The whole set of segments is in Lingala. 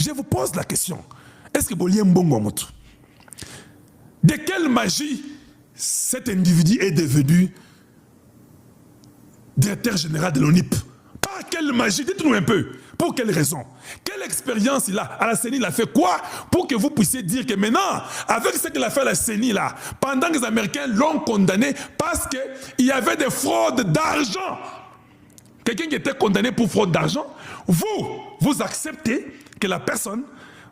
Je vous pose la question. Est-ce que Bolien Mbongo, de quelle magie cet individu est devenu directeur général de l'ONIP? Par quelle magie? Dites-nous un peu. Pour quelle raison? Quelle expérience il a? À la CENI, il a fait quoi pour que vous puissiez dire que maintenant, avec ce qu'il a fait à la CENI, là, pendant que les Américains l'ont condamné parce qu'il y avait des fraudes d'argent. Quelqu'un qui était condamné pour fraude d'argent, vous acceptez que la personne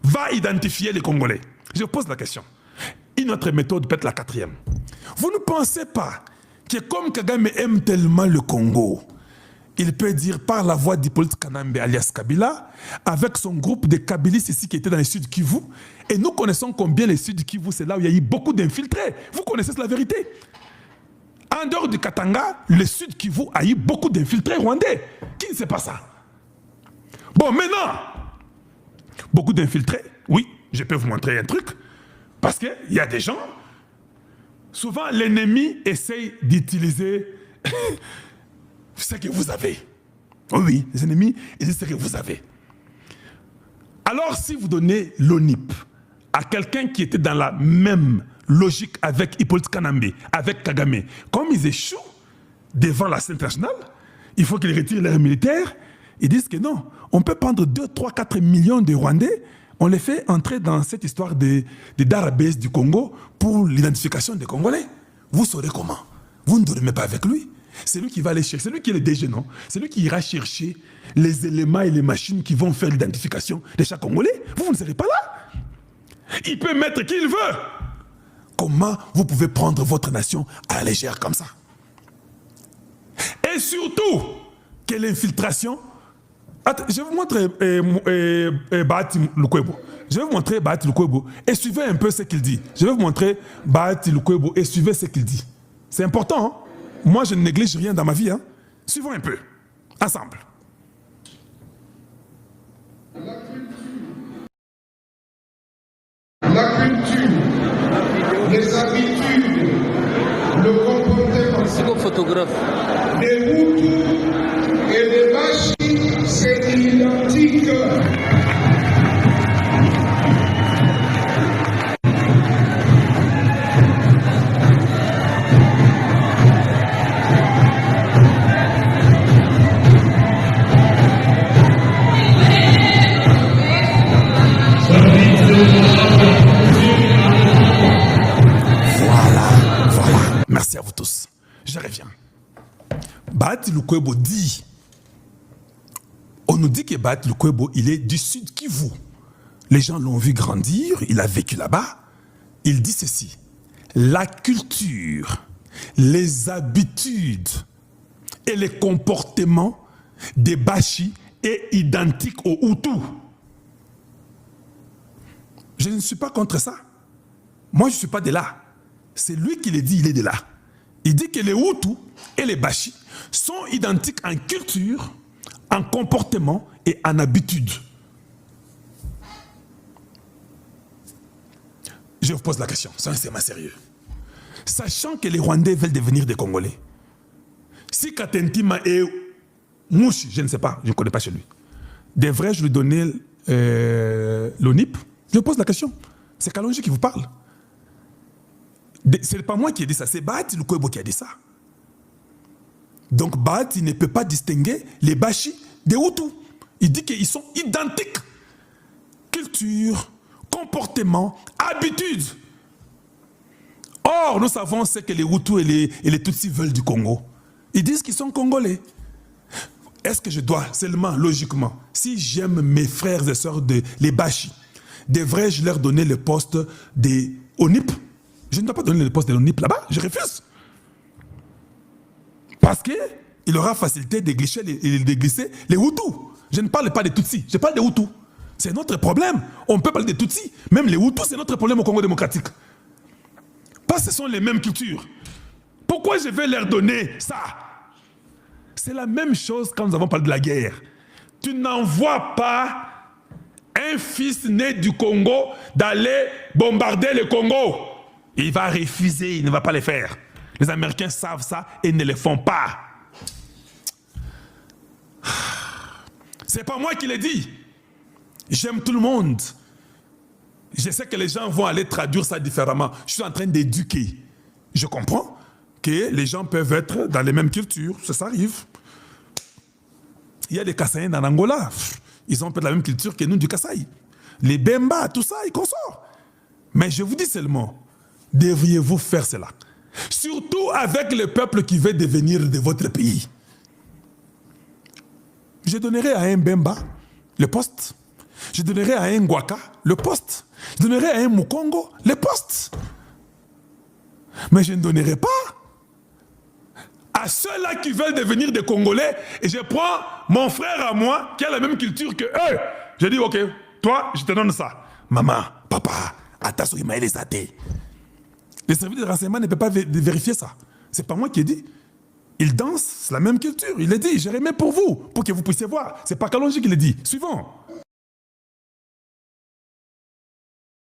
va identifier les Congolais. Je pose la question. Une autre méthode peut être la quatrième. Vous ne pensez pas que comme Kagame aime tellement le Congo, il peut dire par la voix d'Hippolyte Kanambe alias Kabila, avec son groupe de Kabilistes ici qui était dans le sud Kivu, et nous connaissons combien le sud Kivu, c'est là où il y a eu beaucoup d'infiltrés. Vous connaissez la vérité. En dehors du Katanga, le sud Kivu a eu beaucoup d'infiltrés rwandais. Qui ne sait pas ça? Bon, maintenant, beaucoup d'infiltrés, oui, je peux vous montrer un truc, parce qu'il y a des gens, souvent l'ennemi essaye d'utiliser ce que vous avez. Oui, les ennemis, ils disent ce que vous avez. Alors, si vous donnez l'ONIP à quelqu'un qui était dans la même logique avec Hippolyte Kanambe, avec Kagame, comme ils échouent devant la scène internationale, il faut qu'ils retirent leurs militaires. Ils disent que non, on peut prendre 2, 3, 4 millions de Rwandais, on les fait entrer dans cette histoire de database du Congo pour l'identification des Congolais. Vous saurez comment. Vous ne dormez pas avec lui. C'est lui qui va aller chercher, c'est lui qui est le DG, non? C'est lui qui ira chercher les éléments et les machines qui vont faire l'identification de chaque Congolais. Vous ne serez pas là. Il peut mettre qui il veut. Comment vous pouvez prendre votre nation à la légère comme ça? Et surtout, quelle infiltration? Attends, je vais vous montrer Bahati Lukwebo. Je vais vous montrer Bahati Lukwebo et suivez un peu ce qu'il dit. Je vais vous montrer Bahati Lukwebo et suivez ce qu'il dit. C'est important, hein? Moi, je ne néglige rien dans ma vie. Hein? Suivons un peu, ensemble. La culture, les habitudes, le comportement. C'est mon photographe. Les Hutus et les Bashi, c'est identique. Merci à vous tous. Je reviens. Bahati Lukwebo dit, on nous dit que Bahati Lukwebo, il est du sud Kivu. Les gens l'ont vu grandir, il a vécu là-bas. Il dit ceci, la culture, les habitudes et les comportements des Bashi est identique aux Hutus. Je ne suis pas contre ça. Moi, je ne suis pas de là. C'est lui qui le dit, il est de là. Il dit que les Hutus et les Bashi sont identiques en culture, en comportement et en habitude. Je vous pose la question, c'est un thème sérieux. Sachant que les Rwandais veulent devenir des Congolais, si Katentima et Mouchi, je ne sais pas, je ne connais pas chez lui, devrais-je lui donner l'ONIP? Je pose la question. C'est Kalonji qui vous parle. Ce n'est pas moi qui ai dit ça, c'est Bahati Lukwebo qui a dit ça. Donc Bahati ne peut pas distinguer les Bashi des Hutus. Il dit qu'ils sont identiques. Culture, comportement, habitude. Or, nous savons ce que les Hutus et les Tutsis veulent du Congo. Ils disent qu'ils sont Congolais. Est-ce que je dois seulement, logiquement, si j'aime mes frères et sœurs, les Bashi, devrais-je leur donner le poste des ONIP? Je ne dois pas donner le poste de l'ONIP là-bas, je refuse. Parce qu'il aura facilité de glisser les Hutus. Je ne parle pas des Tutsis, je parle des Hutus. C'est notre problème. On peut parler des Tutsis. Même les Hutus, c'est notre problème au Congo démocratique. Parce que ce sont les mêmes cultures. Pourquoi je vais leur donner ça? C'est la même chose quand nous avons parlé de la guerre. Tu n'envoies pas un fils né du Congo d'aller bombarder le Congo. Il va refuser, il ne va pas le faire. Les Américains savent ça et ne le font pas. C'est pas moi qui l'ai dit. J'aime tout le monde. Je sais que les gens vont aller traduire ça différemment. Je suis en train d'éduquer. Je comprends que les gens peuvent être dans les mêmes cultures. Ça arrive. Il y a des Kassaïens en Angola. Ils ont peut-être la même culture que nous du Kasaï. Les Bemba, tout ça, ils consortent. Mais je vous dis seulement, devriez-vous faire cela? Surtout avec le peuple qui veut devenir de votre pays. Je donnerai à un Bemba le poste. Je donnerai à un Ngwaka le poste. Je donnerai à un Mukongo le poste. Mais je ne donnerai pas à ceux-là qui veulent devenir des Congolais et je prends mon frère à moi qui a la même culture que eux. Je dis, ok, toi, je te donne ça. Maman, papa, attention, il m'a les athées. Les services de renseignement ne peuvent pas vérifier ça. C'est pas moi qui ai dit. Ils dansent la même culture. Il a dit, j'ai remis pour vous, pour que vous puissiez voir. C'est pas Kalonji qui l'a dit. Suivant.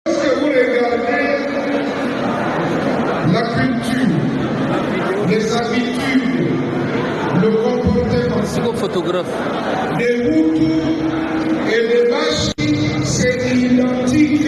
Est-ce que vous regardez la culture, les habitudes, le comportement photographe des Hutus et des Bashi, c'est identique.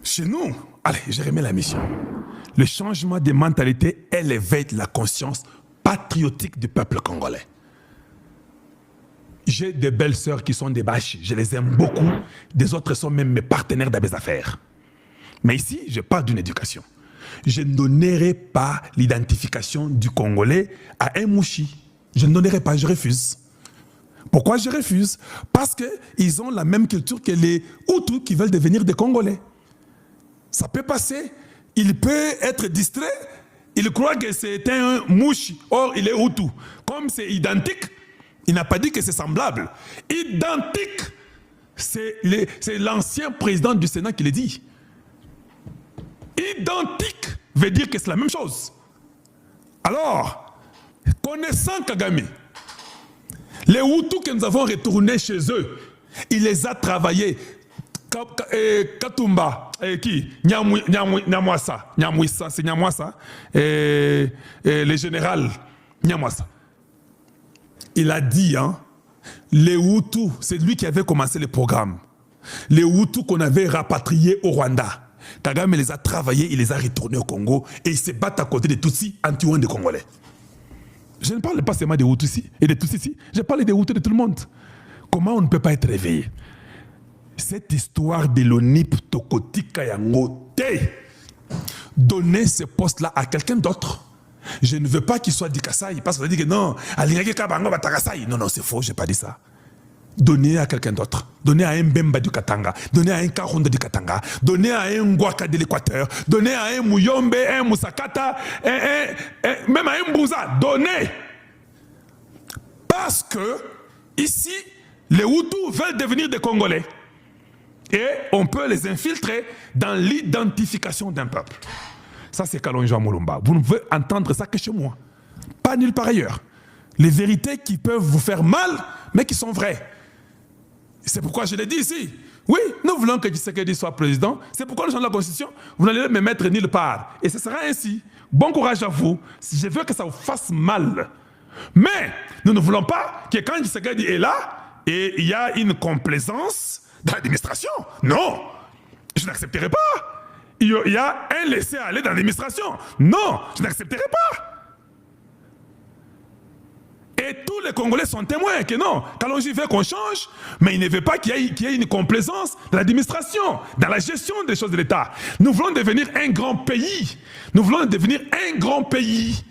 Chez nous, allez, je remets la mission. Le changement de mentalité est l'éveil de la conscience patriotique du peuple congolais. J'ai des belles sœurs qui sont des Bashi, je les aime beaucoup. Des autres sont même mes partenaires dans mes affaires. Mais ici, je parle d'une éducation. Je ne donnerai pas l'identification du Congolais à un Mouchi. Je ne donnerai pas, je refuse. Pourquoi je refuse? Parce qu'ils ont la même culture que les Hutus qui veulent devenir des Congolais. Ça peut passer, il peut être distrait, il croit que c'est un Mouchi, or il est Hutu. Comme c'est identique, il n'a pas dit que c'est semblable. Identique, c'est l'ancien président du Sénat qui le dit. Identique veut dire que c'est la même chose. Alors, connaissant Kagame, les Hutus que nous avons retournés chez eux, il les a travaillés. Katumba, qui Nyamwasa, c'est Nyamwasa, le général Nyamwasa. Il a dit, hein, les Hutus, c'est lui qui avait commencé le programme. Les Hutus qu'on avait rapatriés au Rwanda. Kagame les a travaillés, il les a retournés au Congo et ils se battent à côté des Tutsis en tuant des Congolais. Je ne parle pas seulement des Hutus ici et des Tutsis ici, je parle des Hutus de tout le monde. Comment on ne peut pas être réveillé? Cette histoire de l'ONIP Tokoti Kayango, donner ce poste-là à quelqu'un d'autre. Je ne veux pas qu'il soit dit Kasaï, parce qu'on dit que non, non, c'est faux, je n'ai pas dit ça. Donner à quelqu'un d'autre. Donner à un Bemba du Katanga, donner à un Karunda du Katanga, donner à un Ngwaka de l'Équateur, donner à un Muyombe, un Moussakata, même à un Bouza. Donner. Parce que, ici, les Hutus veulent devenir des Congolais. Et on peut les infiltrer dans l'identification d'un peuple. Ça, c'est Kalonji Mulumba. Vous ne pouvez entendre ça que chez moi. Pas nulle part ailleurs. Les vérités qui peuvent vous faire mal, mais qui sont vraies. C'est pourquoi je l'ai dit ici. Oui, nous voulons que Tshisekedi soit président. C'est pourquoi nous sommes dans la Constitution. Vous n'allez me mettre nulle part. Et ce sera ainsi. Bon courage à vous. Je veux que ça vous fasse mal. Mais nous ne voulons pas que quand Tshisekedi est là, et il y a une complaisance dans l'administration. Non, je n'accepterai pas. Il y a un laisser-aller dans l'administration. Non, je n'accepterai pas. Et tous les Congolais sont témoins que non, Kalonji veut qu'on change, mais il ne veut pas qu'il y ait une complaisance dans l'administration, dans la gestion des choses de l'État. Nous voulons devenir un grand pays. Nous voulons devenir un grand pays.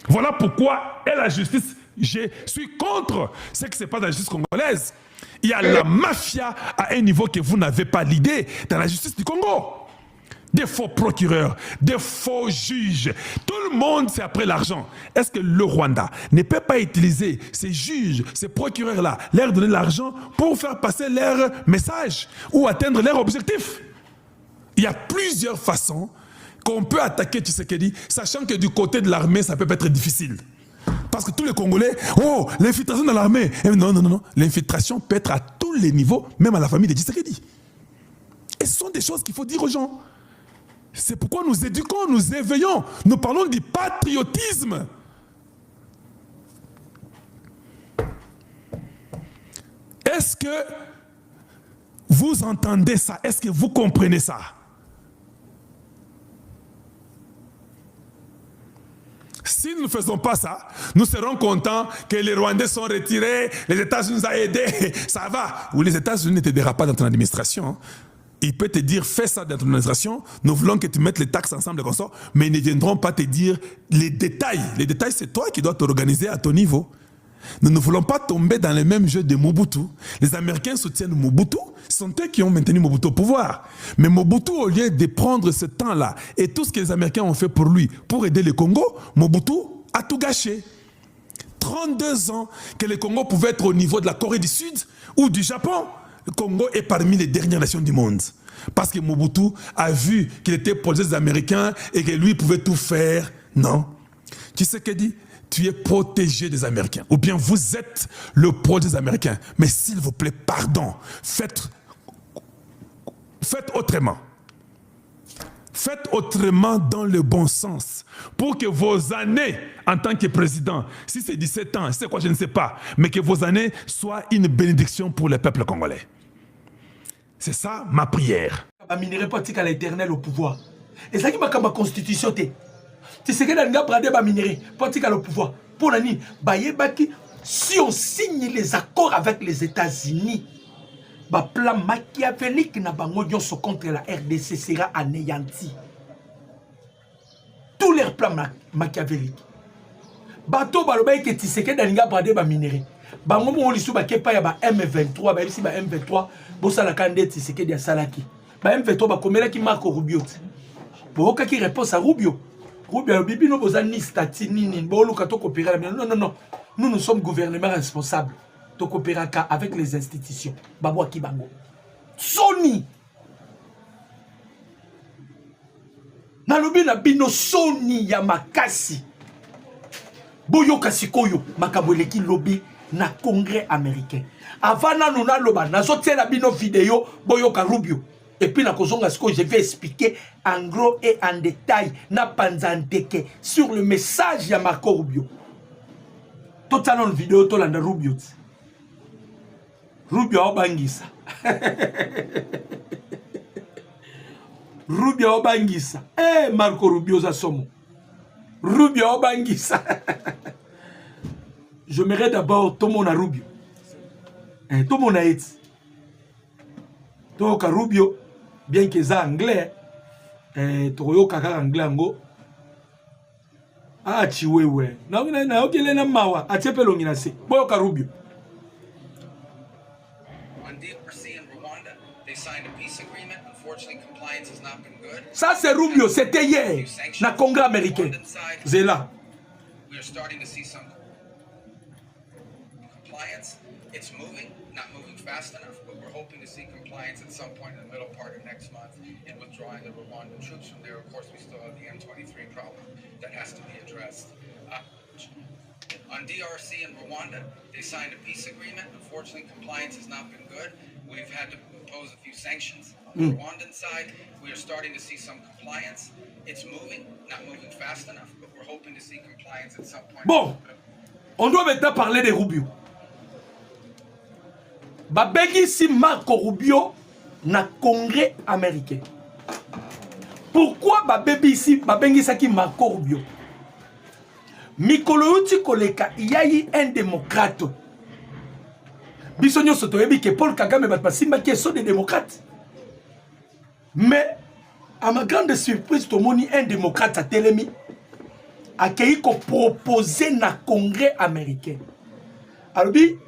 Voilà pourquoi, et la justice, je suis contre ce que ce n'est pas la justice congolaise. Il y a la mafia à un niveau que vous n'avez pas l'idée dans la justice du Congo. Des faux procureurs, des faux juges. Tout le monde, c'est après l'argent. Est-ce que le Rwanda ne peut pas utiliser ces juges, ces procureurs-là, leur donner l'argent pour faire passer leur message ou atteindre leur objectif? Il y a plusieurs façons qu'on peut attaquer Tshisekedi, sachant que du côté de l'armée, ça peut être difficile. Parce que tous les Congolais, oh, l'infiltration dans l'armée. Non, non, non, non. L'infiltration peut être à tous les niveaux, même à la famille de Tshisekedi. Et ce sont des choses qu'il faut dire aux gens. C'est pourquoi nous éduquons, nous éveillons. Nous parlons du patriotisme. Est-ce que vous entendez ça? Est-ce que vous comprenez ça? Si nous ne faisons pas ça, nous serons contents que les Rwandais sont retirés, les États-Unis nous ont aidés, ça va. Ou les États-Unis ne t'aideront pas dans ton administration. Il peut te dire, fais ça dans ton administration, nous voulons que tu mettes les taxes ensemble comme ça, mais ils ne viendront pas te dire les détails. Les détails, c'est toi qui dois t'organiser à ton niveau. Nous ne voulons pas tomber dans le même jeu de Mobutu. Les Américains soutiennent Mobutu, ce sont eux qui ont maintenu Mobutu au pouvoir. Mais Mobutu, au lieu de prendre ce temps-là et tout ce que les Américains ont fait pour lui, pour aider le Congo, Mobutu a tout gâché. 32 ans que le Congo pouvait être au niveau de la Corée du Sud ou du Japon. Le Congo est parmi les dernières nations du monde. Parce que Mobutu a vu qu'il était proche des Américains et que lui pouvait tout faire. Non. Tu sais ce qu'il dit? Tu es protégé des Américains. Ou bien vous êtes le proche des Américains. Mais s'il vous plaît, pardon. Faites autrement. Faites autrement dans le bon sens. Pour que vos années en tant que président, si c'est 17 ans, c'est quoi, je ne sais pas, mais que vos années soient une bénédiction pour le peuple congolais. C'est ça ma prière. Minerai politique à l'éternel au pouvoir. Et ça qui m'a comme ma constitution. Tu sais que dans le bradé minerai politique au pouvoir. Pour l'année, si on signe les accords avec les États-Unis, le plan machiavélique contre la RDC sera anéanti. Tous les plans machiavéliques. Bateau balobaye que tu sais que dans le bradé minerai. Bango mo lisu ba kepa ya ba M23 ba ici ba M23 bosala kandeti c'est que dia salaki ba M23 ba komela ki Marco Rubio bo ka ki réponse à Rubio bibi no boza ni stati nini bo luka to coopérer non nous sommes gouvernement responsable to coopérer avec les institutions babo ki bango Sony na lobi na bino Sony ya makasi boyo kasikoyo makaboleki lobby na Congrès américain. Avant nous na loba na zoté la bino vidéo boyoka Rubio. Et puis na kozonga ce que je vais expliquer en gros et en détail na panzanteke sur le message ya Marco Rubio. Tout ça dans la vidéo to landa Rubio. Rubio obangisa. Rubio obangisa. Marco Rubio za somo. Rubio obangisa. Je m'irai d'abord tout mon Rubio. Tout mon Haïti. Tout Rubio, bien que ça anglais, tout kaka anglais ango. Ah chiwewe. Na okele na mawa, achepe longina se. Boyo Rubio. On DRC and Rwanda, they signed a peace agreement. Unfortunately, compliance has not been good. Ça c'est Rubio, c'était hier. Na Congrès américain. Zela. We are starting to see some compliance. It's moving, not moving fast enough, but we're hoping to see compliance at some point in the middle part of next month in withdrawing the Rwandan troops from there. Of course, we still have the M23 problem that has to be addressed. On DRC and Rwanda, they signed a peace agreement. Unfortunately, compliance has not been good. We've had to impose a few sanctions. On the Rwandan side, we are starting to see some compliance. It's moving, not moving fast enough, but we're hoping to see compliance at some point. Bon, on doit maintenant parler de Rubio. Babegi si Marco Rubio na Congrès américain. Pourquoi babebi ici babengi saki Marco Rubio? Mikolo uti koleka yayi un démocrate. Bisonyo soto yebi que Paul Kagame bat simba qui sont des démocrates. Mais à ma grande surprise tomoni un démocrate à Telemi a qui proposé na Congrès américain. Alors bi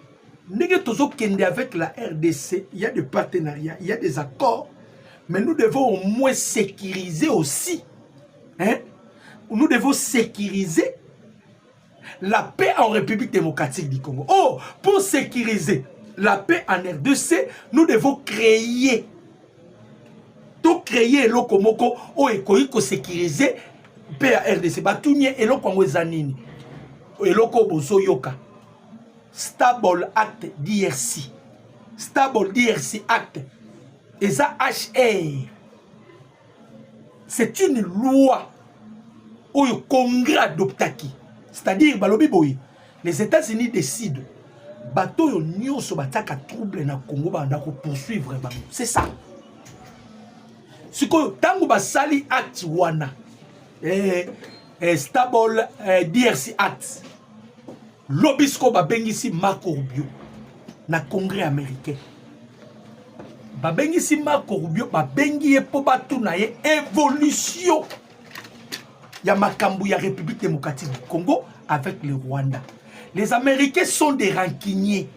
avec la RDC, il y a des partenariats, il y a des accords, mais nous devons au moins sécuriser aussi. Hein? Nous devons sécuriser la paix en République démocratique du Congo. Oh, pour sécuriser la paix en RDC, nous devons créer créer eloko moko o ekoyi ko sécuriser PRDC batunye eloko ngo ezanini eloko bozo yoka Stable Act DRC Stable DRC Act eza HR c'est une loi où le Congrès adoptaki c'est-à-dire balobi boy les États-Unis décident bateau yo nyonso bataka trouble na Congo banda ko poursuivre bango c'est ça siko tango basali act wana Stable DRC Act lobisco babengisi Marco Rubio na Congrès américain babengisi Marco Rubio babengi po batu na ye évolution ya makambu ya République démocratique du Congo avec le Rwanda. Les Américains sont des rancuniers.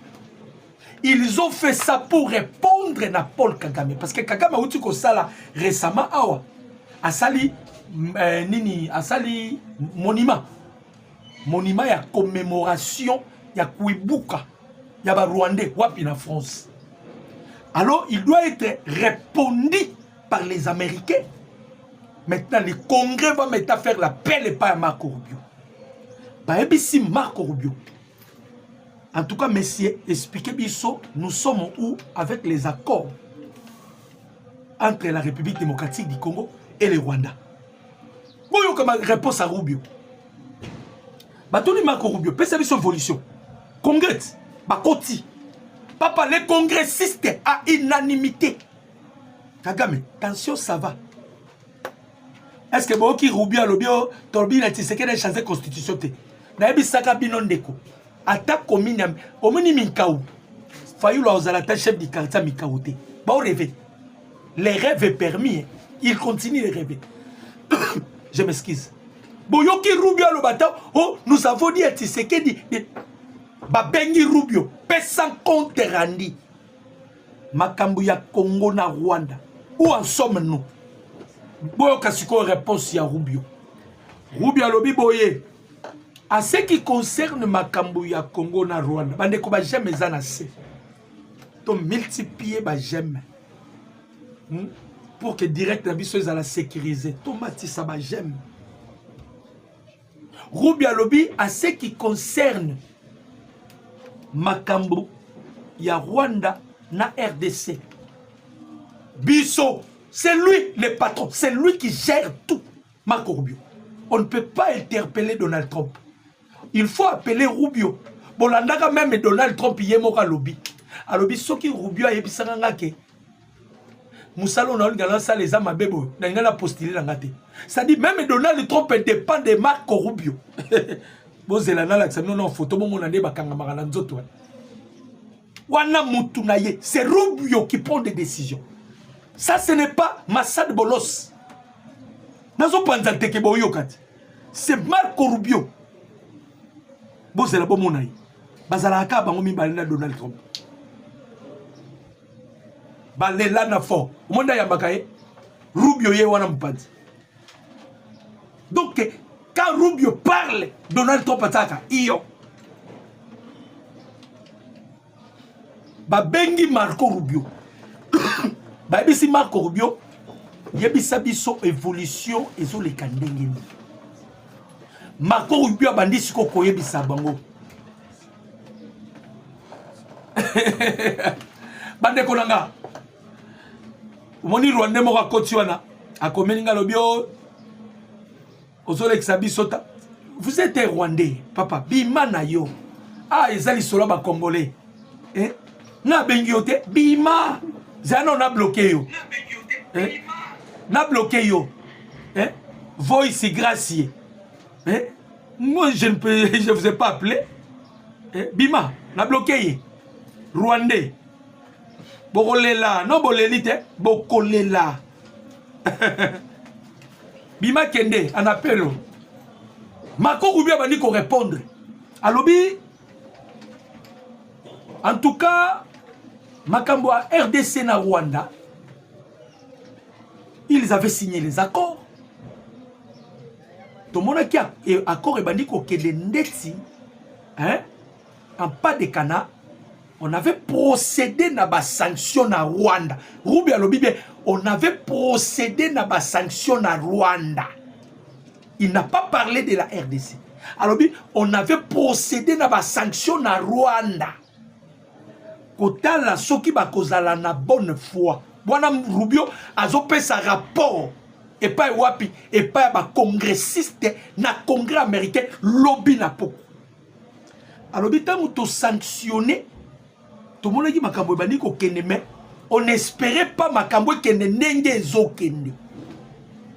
Ils ont fait ça pour répondre à Paul Kagame parce que Kagame a outi ko sala récemment awa asali nini asali monument ya commémoration ya Kwibuka ya ba Rwandais wapi na France. Alors il doit être répondu par les Américains. Maintenant le Congrès va maintenant faire la paix pas à Marco Rubio. Bah ici Marco Rubio. En tout cas messieurs, expliquez biso, nous sommes où avec les accords entre la République démocratique du Congo et le Rwanda. Boyo comme réponse à Rubio. Batoni Marco Rubio, pesa biso évolution. Congrès, bakoti. Papa, les congressistes à unanimité. Kagame, attention, ça va. Est-ce que Boki Rubio Lobio, Torbi, la Tshisekedi a changé la constitution? Naebi Saka Binondeko. Attaque commune, Omoni Minkaou. Fayou Ozalata, chef du quartier Mikaouté. Bon rêver. Les rêves est permis. Il continue de rêver. Je m'excuse. Boyoki Rubio Lobata, oh, nous avons dit à Tshisekedi. Babengi Rubio, pesan compte randi. Makambu ya Congo na Rwanda. Où en sommes-nous? Boyo Kasiko réponse ya Rubio. Rubio lobi boye. À ce qui concerne Makambu ya Congo na Rwanda, bande ko ba j'aime ezana se. To multiplier ba j'aime. Pour que direct la biso ezala sécuriser. To matisa ba j'aime. Rubio lobi à ce qui concerne Makambu ya Rwanda na RDC. Bisso, c'est lui le patron, c'est lui qui gère tout. Marco Rubio. On ne peut pas interpeller Donald Trump. Il faut appeler Rubio. Bon, là, même Donald Trump, il y a un lobby. A lobby, ce qui Rubio a été dit, Moussalo n'a pas ça les âmes à bébé. Il n'a pas postulé dans la tête. Ça dit, même Donald Trump dépend de Marco Rubio. Bon, c'est la photo, c'est Rubio qui prend des décisions. Ça, ce n'est pas Massad Bolos. C'est Marco Rubio. Bon, c'est la bonne monaï. Bazalaka, bangomi balena Donald Trump. Balela na fort. Monda yambakaye. Rubio ye wana mpadi. Donc, quand Rubio parle, Donald Trump ataka. Iyo. Babengi Marco Rubio. Babisi Marco Rubio. Yebisa biso évolution ezo le kandengeni. Marco Rubio bandi siko koyebisa bango. Bande konanga. Moni Rwanda mo rakoti wana. Akomeninga lobio. Ozo lekisa bisota. Vous êtes un Rwandais, papa. Bima na yo. Ah, ezali solo ba Congolais. Eh? Na bengiote bima. Zano na bloqué yo. Eh? Na bloqué yo. Eh? Voice gracier. Eh? Moi je ne vous ai pas appelé. Eh? Bima, na bloqué. Rwandais. Bokolela, non bolelite, bokolela. Bima kende, en appel. Marco Rubio va dire répondre. Alobi. En tout cas, Makambo à RDC na Rwanda, ils avaient signé les accords. Tout le monde qui a accord et bandit ko kede ndeti, hein, en pas de cana, on avait procédé à des sanctions à Rwanda. Rubio alobi bien, on avait procédé à des sanctions à Rwanda. Il n'a pas parlé de la RDC. Alors, on avait procédé à des sanctions à Rwanda. Kota la soki bakozala na bonne foi. Bwana Rubio azope sa rapport. Et pas wapi, et pas ba congressiste na congrès américain lobby na poko. Alors, bitango to sanctionné. Tout le monde dit makambo bani ko kende mais on n'espérait pas makambo kende nenge zo kende.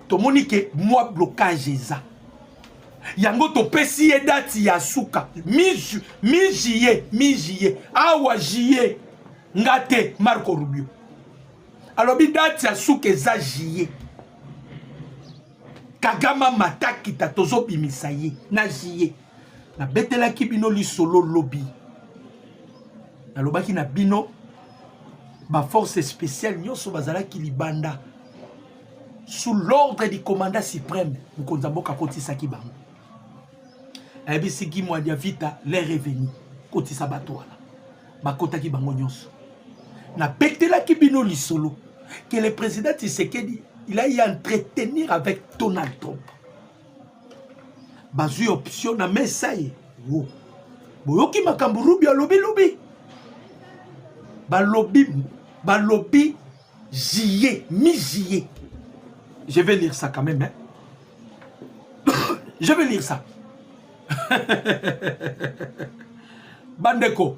Tout le monde dit que moi blocage ça. Yango to pesi date ya suka mi-juillet awa juillet ngate Marco Rubio. Alors bi date ya suka za juillet. Kagama mataki tatozo bimisaye na juillet. Na betela ki bino li solo lobby. Na lobaki na bino ba force spéciale nyonso bazala ki libanda sous l'ordre du commandant suprême Mukonzamboka kotisa ki bango. Ebisi moi dia vita les revenus kotisa bato wana bakota ki bango nyonso na betela ki bino li solo que le président Tshisekedi il a y entretenir avec Donald Trump. Bazui option na mesaye wo boyoki makambu Rubio lobi balobi juillet mi-juillet. Je vais lire ça quand même hein? Je vais lire ça. Bandeko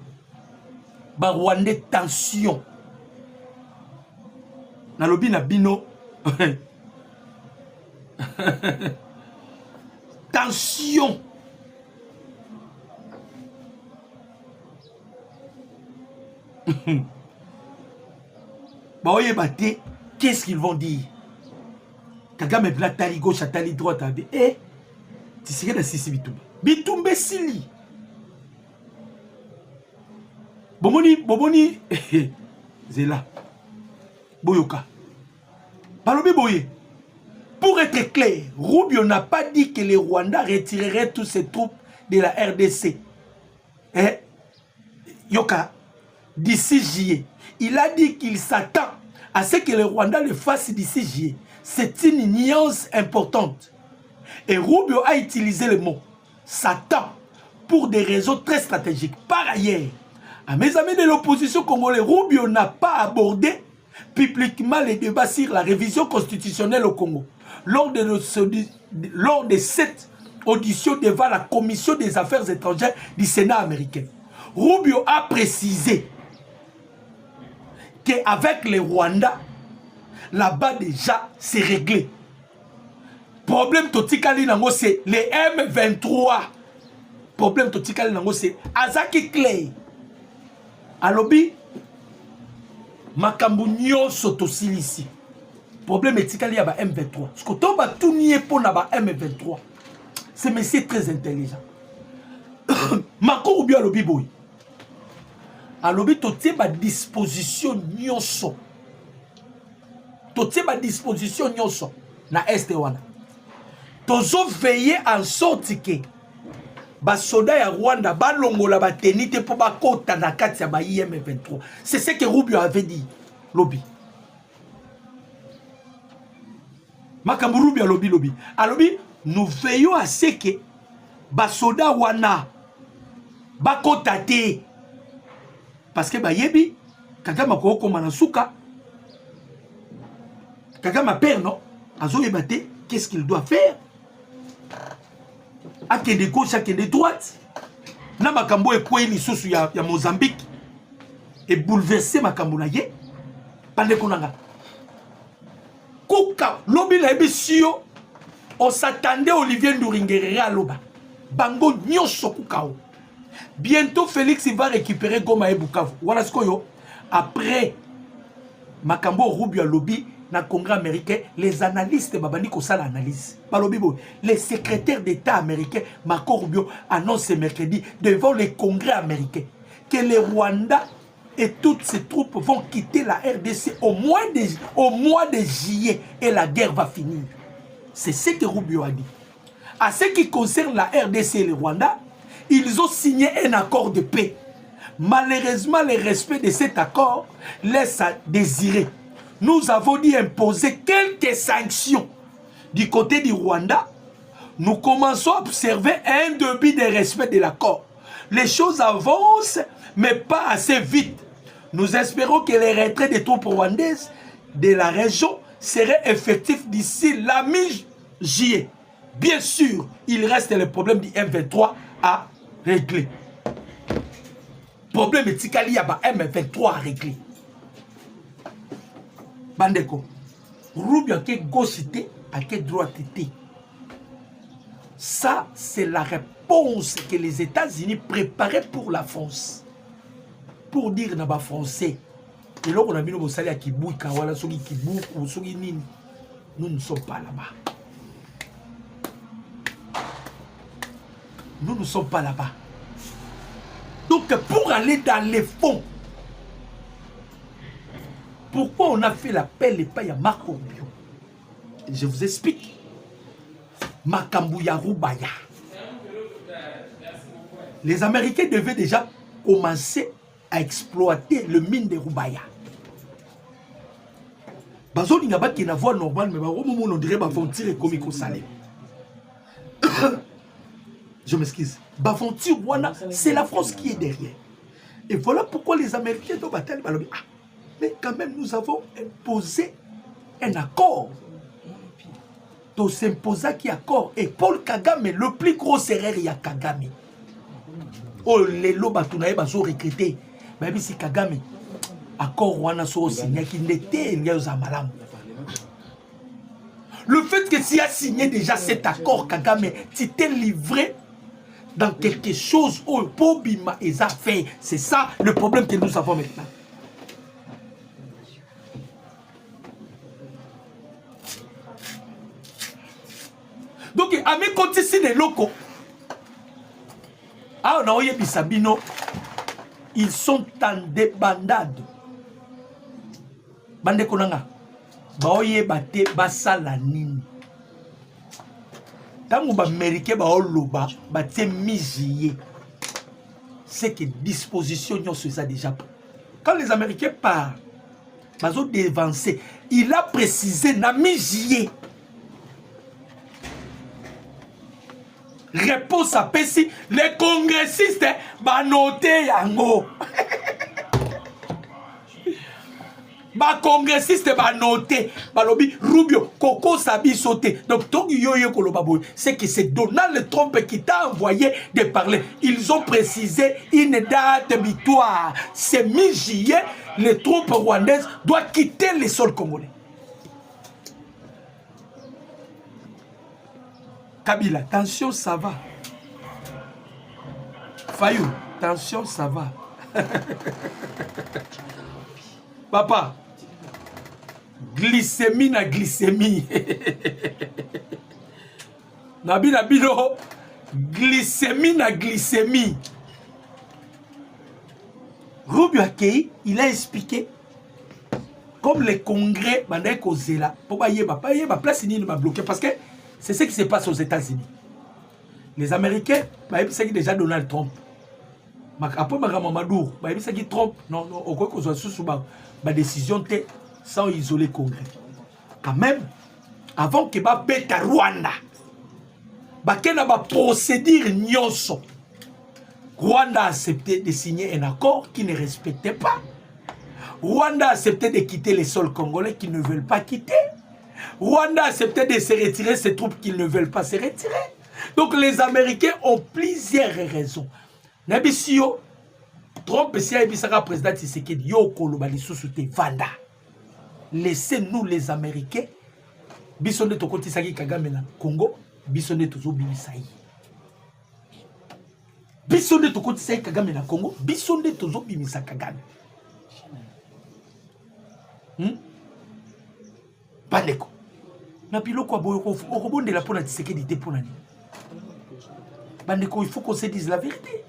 Barwande tension na lobi na bino tension Baoye bate, qu'est-ce qu'ils vont dire? Kagame bla tali gauche, tali droite, eh, tu sais que c'est Bitumba. Bitumba Sili. Bomoni, Zela. Boyoka. Balobi Boye. Pour être clair, Rubio n'a pas dit que les Rwandais retireraient tous ses troupes de la RDC. Eh, Yoka, d'ici juillet. Il a dit qu'il s'attend à ce que les Rwandais le fassent d'ici juillet. C'est une nuance importante. Et Rubio a utilisé le mot s'attend pour des raisons très stratégiques. Par ailleurs, à mes amis de l'opposition congolaise, Rubio n'a pas abordé publiquement les débats sur la révision constitutionnelle au Congo. Lors de cette audition devant la Commission des Affaires étrangères du Sénat américain, Rubio a précisé qu'avec les Rwandais, là-bas déjà, c'est réglé. Problème totikali nango c'est les M23. Problème totikali nango c'est Azaki Clay. Alobi makambu nyonso tosilisi. Problème etikali ya ba M23. Ce que to ba tout nié pour na ba M23. C'est monsieur très intelligent. Marco Rubio alobi boy. Alobi totie ba disposition nyonso. Totie ba disposition nyonso na este wana. Tozo veiller en sorte que ba soda ya Rwanda ba longola ba tenite pour ba kota na kati ya ba IM23. C'est ce que Rubio avait dit. Lobby. Makambu Rubio lobby. Alobi, nous veillons à ce que ba soda wana ba kota te. Parce que ba yebi Kagame ko koma na suka. Kagame père non, azo yebate, qu'est-ce qu'il doit faire? Ake de gauche, ake de droite. Na makambo e kwe li sosu ya Mozambique. Et bouleversé makambo na ye. Pande konanga. Kuka, lobi la ebisio. On s'attendait Olivier Nduringere loba. Bango nyonso kukao. Bientôt Félix il va récupérer Goma et Bukavu. Voilà ce qu'on yo. Après makambo Rubio lobby na Congrès américain, les analystes babani ko sala analyse. Balobibo, les secrétaires d'État américains, Marco Rubio annonce ce mercredi devant le Congrès américain que les Rwandais et toutes ces troupes vont quitter la RDC au mois de juillet et la guerre va finir. C'est ce que Rubio a dit. À ce qui concerne la RDC et les Rwandais, ils ont signé un accord de paix. Malheureusement, le respect de cet accord laisse à désirer. Nous avons dit imposer quelques sanctions du côté du Rwanda. Nous commençons à observer un début de respect de l'accord. Les choses avancent, mais pas assez vite. Nous espérons que les retraits des troupes rwandaises de la région seraient effectifs d'ici la mi-juillet. Bien sûr, il reste le problème du M23 à régler. Problème de Tikali, il y a M23 à régler. Bandeko, Rubio a quelle gauchité, à quelle droitité. Ça, c'est la réponse que les États-Unis préparaient pour la France. Pour dire dans les Français, et là, on a mis nos salés à Kibou, Kawala, Sogi Kibou, ou Sogi Nini. Nous ne sommes pas là-bas. Nous ne sommes pas là-bas. Donc, pour aller dans les fonds, pourquoi on a fait l'appel et pas à Marco Rubio? Je vous explique. Makambouya Rubaya. Les Américains devaient déjà commencer à exploiter le mine de Rubaya. Bazo n'y a pas qui n'a voix normale, mais on dirait qu'ils vont tirer comme il salé. Je m'excuse. Bafontir Rwanda, c'est la France qui est derrière. Et voilà pourquoi les Américains doivent batailler. Mais quand même, nous avons imposé un accord. Donc, s'imposer qui accord. Et Paul Kagame, le plus gros serreur, il y a Kagame. Oh, les lobatunaïs, ils ont recruté. Mais si Kagame, accord Rwanda, signé, qui n'était pas malam. Le fait que s'il a signé déjà cet accord, Kagame, tu t'es livré dans quelque chose où Bobima a fait. C'est ça le problème que nous avons maintenant. Donc, à mes côtés, c'est des locaux. Ah, on a eu Bissabino. Ils sont en débandade. Bande Konanga. Baoye bate basala nini. Tango ba Américain ba oloba bate mizié. C'est que disposition n'y a déjà pas. Quand les Américains parlent, bazo dévancé, il a précisé na mizié. Réponse à Pessi, les congressistes ba noté yango. Ba congressiste ba noté, ba lobby Rubio, Coco Sabi sauté. Donc Togi Yoyo Kolobaboy, c'est que c'est Donald Trump qui t'a envoyé de parler. Ils ont précisé une date victoire. C'est mi-juillet, les troupes rwandaises doivent quitter les sols congolais. Kabila, attention, ça va. Fayou, attention, ça va. Papa, glycémie na glycémie. Nabi Nabino, glycémie na glycémie. Rubio Akei, il a expliqué comme les congrès, pour pas y avoir place, il m'a bloqué parce que c'est ce qui se passe aux États-Unis. Les Américains, c'est déjà Donald Trump. Après, Mamadou, c'est Trump. Non, non, au quoi soit sous ma décision sans isoler le Congrès. Quand même, avant que ma bête à Rwanda, qu'il y ait une procédure nyonso, Rwanda a accepté de signer un accord qui ne respectait pas. Rwanda a accepté de quitter les sols congolais qui ne veulent pas quitter. Rwanda a accepté de se retirer ses troupes qui ne veulent pas se retirer. Donc les Américains ont plusieurs raisons. Nabisio, Trump si Aibisaka président Tshisekedi Yoko Lobali Sousouté Vanda. Laissez-nous les Américains. Bisonde Tokoti Saki Kagame na Congo. Bisonde Tozo Bimisai. Bisonde Tokoti Saki Kagame na Congo. Bisonde Tozo Bimisa Kagame. Bandeko. Na biloko aboyoko okobonde la pona Tshisekedi te pona ni. Bandeko, il faut qu'on se dise la vérité.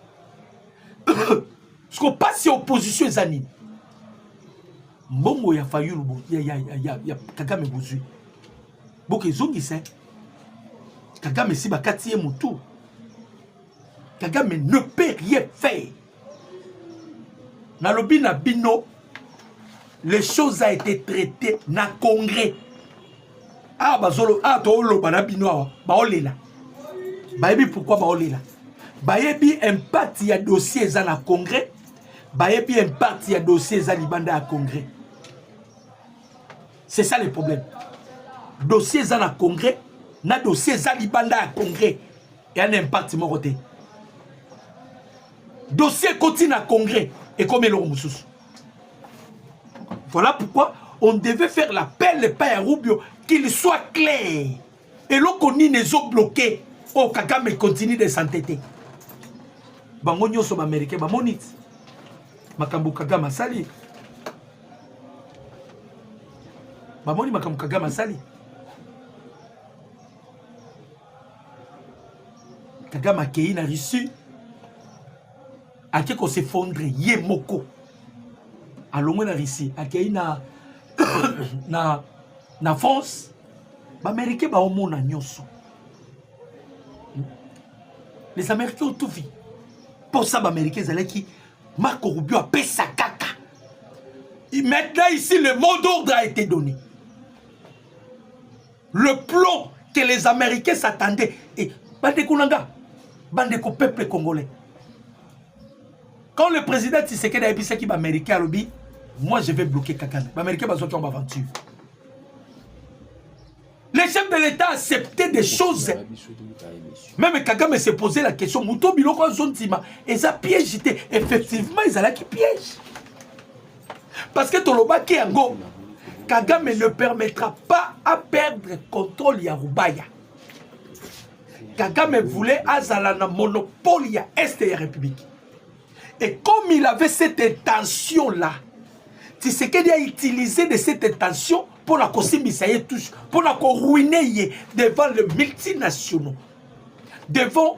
Parce qu'on passe en opposition aux années. Mbongo ya Fayulu, ya Kagame Bozui. Boke zongi se. Kagame si ba 4e mutu. Kagame ne peut rien faire. Nalobi na bino, les choses a été traitées na congrès. Ah, bazolo, ah, tolo, banabino, baolela. Baebi, pourquoi baolela? Baebi, impact, il y a dossier, ça na congrès. Baebi, impact, il y a dossier, ça libanda à congrès. C'est ça le problème. Dossier, ça na congrès. Na dossier, ça libanda à congrès. Il y a un impact, mon côté. Dossier continue à congrès. Et comme il est voilà pourquoi on devait faire l'appel à Rubio qu'il soit clair. Et l'on connaît les eaux bloquées. Oh, Kagame continue de s'entêter. Bango nyoso ba américain ba monit. Makambu Kagame sali. Ba moni makambu Kagame sali. Kagame a kéi na Russie. A qui qu'on s'effondre yé moko. A l'omwe na Russie. A kéi na na France. Ba américain ba omo na nyoso. Les Américains ont tout vu. Pour ça, les Américains, qui Marco Rubio a payé sa caca. Et maintenant, ici, le mot d'ordre a été donné. Le plan que les Américains s'attendaient. Et Bandekoulanga, Bandeko peuple congolais. Quand le président Tshisekedi a dit qu'il est américain, moi je vais bloquer Kagame. Les Américains vont sortir en aventure. Les chefs de l'État acceptaient des choses. Même Kagame s'est posé la question. Mouto Biloko Zontima. Et ça piège. Effectivement, ils allaient qui piège. Parce que Toloba Kiango, Kagame ne permettra pas à perdre le contrôle Yarubaya. Kagame voulait Azalana monopole ya Est de la République. Et comme il avait cette intention-là, Tshisekedi a utilisé de cette intention pour la cosimisaye tous, pour la ruiner devant les multinationaux, devant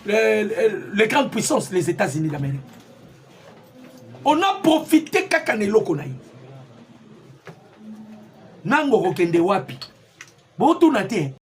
les grandes puissances, les États-Unis d'Amérique. On a profité kakanelo konaï. Nango rokende wapi. Botu nate.